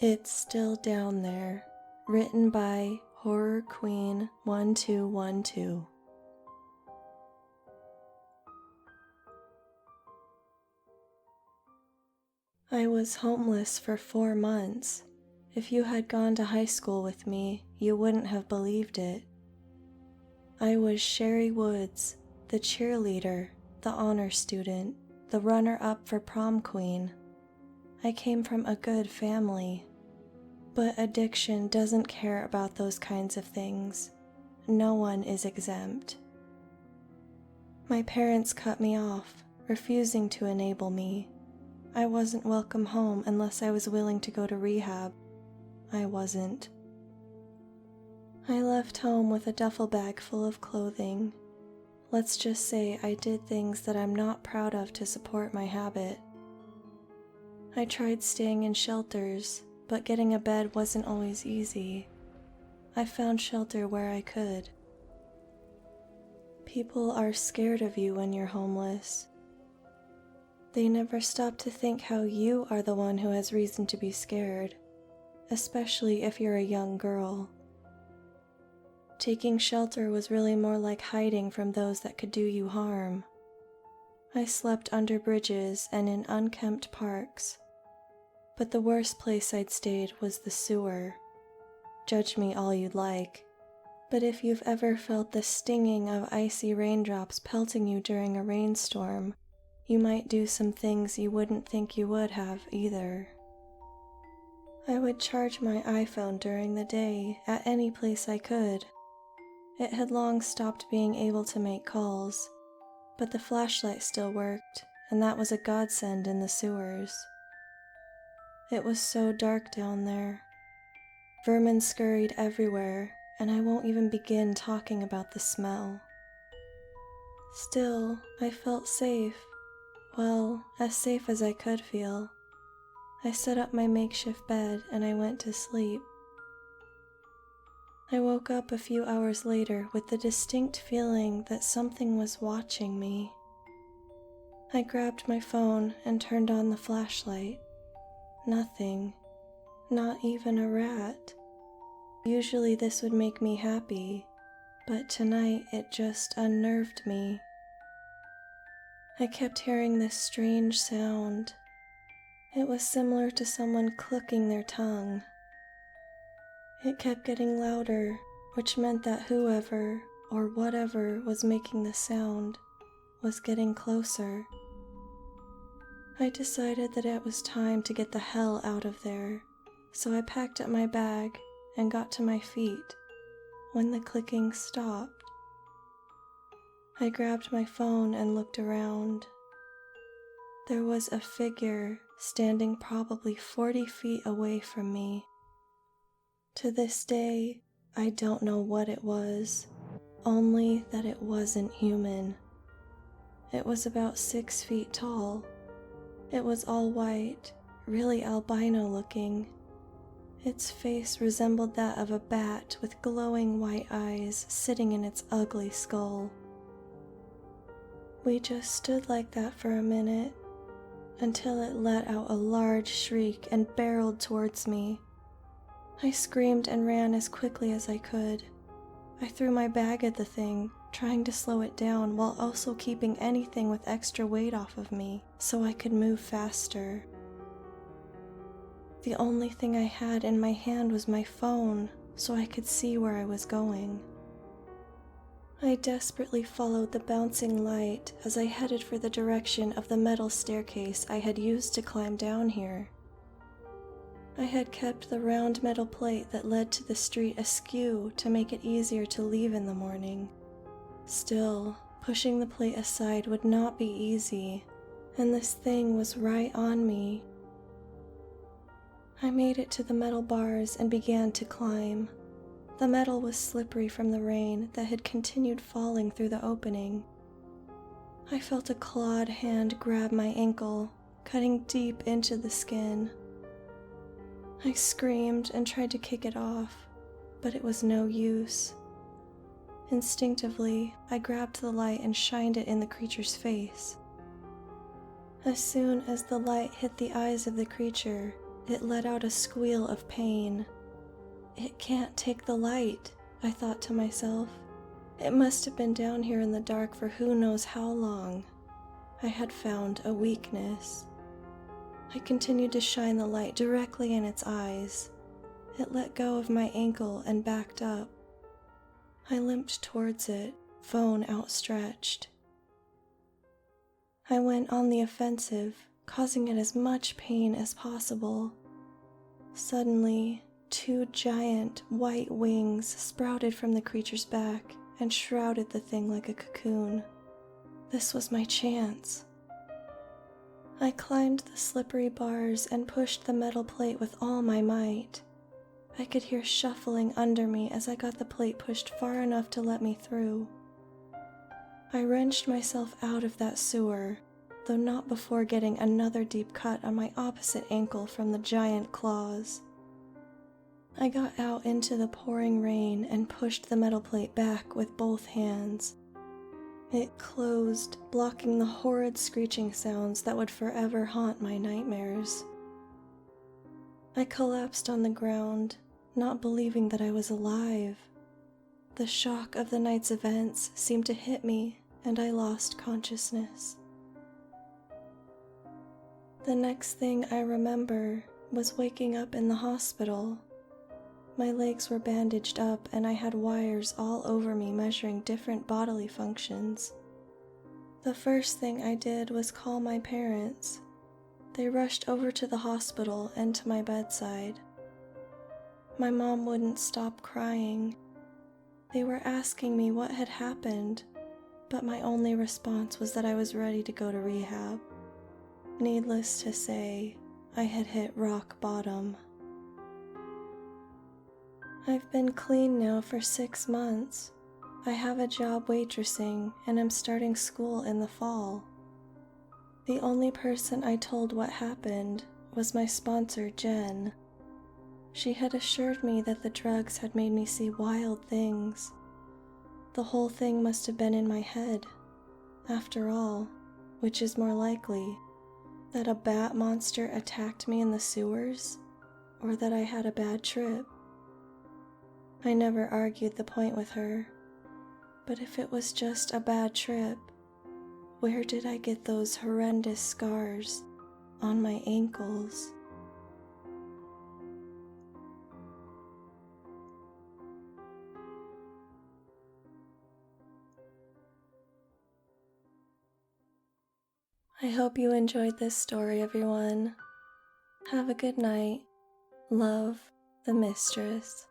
It's Still Down There, written by Horror Queen 1212. I was homeless for 4 months. If you had gone to high school with me, you wouldn't have believed it. I was Sherry Woods, the cheerleader, the honor student, the runner-up for prom queen. I came from a good family. But addiction doesn't care about those kinds of things. No one is exempt. My parents cut me off, refusing to enable me. I wasn't welcome home unless I was willing to go to rehab. I wasn't. I left home with a duffel bag full of clothing. Let's just say I did things that I'm not proud of to support my habit. I tried staying in shelters, but getting a bed wasn't always easy. I found shelter where I could. People are scared of you when you're homeless. They never stop to think how you are the one who has reason to be scared, especially if you're a young girl. Taking shelter was really more like hiding from those that could do you harm. I slept under bridges and in unkempt parks. But the worst place I'd stayed was the sewer. Judge me all you'd like, but if you've ever felt the stinging of icy raindrops pelting you during a rainstorm, you might do some things you wouldn't think you would have either. I would charge my iPhone during the day at any place I could. It had long stopped being able to make calls, but the flashlight still worked, and that was a godsend in the sewers. It was so dark down there. Vermin scurried everywhere, and I won't even begin talking about the smell. Still, I felt safe. Well, as safe as I could feel. I set up my makeshift bed and I went to sleep. I woke up a few hours later with the distinct feeling that something was watching me. I grabbed my phone and turned on the flashlight. Nothing. Not even a rat. Usually this would make me happy, but tonight it just unnerved me. I kept hearing this strange sound. It was similar to someone clucking their tongue. It kept getting louder, which meant that whoever or whatever was making the sound was getting closer. I decided that it was time to get the hell out of there, so I packed up my bag and got to my feet when the clicking stopped. I grabbed my phone and looked around. There was a figure standing probably 40 feet away from me. To this day, I don't know what it was, only that it wasn't human. It was about 6 feet tall. It was all white, really albino looking. Its face resembled that of a bat with glowing white eyes sitting in its ugly skull. We just stood like that for a minute, until it let out a large shriek and barreled towards me. I screamed and ran as quickly as I could. I threw my bag at the thing, trying to slow it down while also keeping anything with extra weight off of me so I could move faster. The only thing I had in my hand was my phone, so I could see where I was going. I desperately followed the bouncing light as I headed for the direction of the metal staircase I had used to climb down here. I had kept the round metal plate that led to the street askew to make it easier to leave in the morning. Still, pushing the plate aside would not be easy, and this thing was right on me. I made it to the metal bars and began to climb. The metal was slippery from the rain that had continued falling through the opening. I felt a clawed hand grab my ankle, cutting deep into the skin. I screamed and tried to kick it off, but it was no use. Instinctively, I grabbed the light and shined it in the creature's face. As soon as the light hit the eyes of the creature, It let out a squeal of pain. It can't take the light, I thought to myself. It must have been down here in the dark for who knows how long. I had found a weakness. I continued to shine the light directly in its eyes. It let go of my ankle and backed up. I limped towards it, phone outstretched. I went on the offensive, causing it as much pain as possible. Suddenly, 2 giant white wings sprouted from the creature's back and shrouded the thing like a cocoon. This was my chance. I climbed the slippery bars and pushed the metal plate with all my might. I could hear shuffling under me as I got the plate pushed far enough to let me through. I wrenched myself out of that sewer, though not before getting another deep cut on my opposite ankle from the giant claws. I got out into the pouring rain and pushed the metal plate back with both hands. It closed, blocking the horrid screeching sounds that would forever haunt my nightmares. I collapsed on the ground, not believing that I was alive. The shock of the night's events seemed to hit me, and I lost consciousness. The next thing I remember was waking up in the hospital. My legs were bandaged up and I had wires all over me measuring different bodily functions. The first thing I did was call my parents. They rushed over to the hospital and to my bedside. My mom wouldn't stop crying. They were asking me what had happened, but my only response was that I was ready to go to rehab. Needless to say, I had hit rock bottom. I've been clean now for 6 months. I have a job waitressing and am starting school in the fall. The only person I told what happened was my sponsor, Jen. She had assured me that the drugs had made me see wild things. The whole thing must have been in my head. After all, which is more likely, that a bat monster attacked me in the sewers, or that I had a bad trip? I never argued the point with her, but if it was just a bad trip, where did I get those horrendous scars on my ankles? I hope you enjoyed this story, everyone. Have a good night. Love, the Mistress.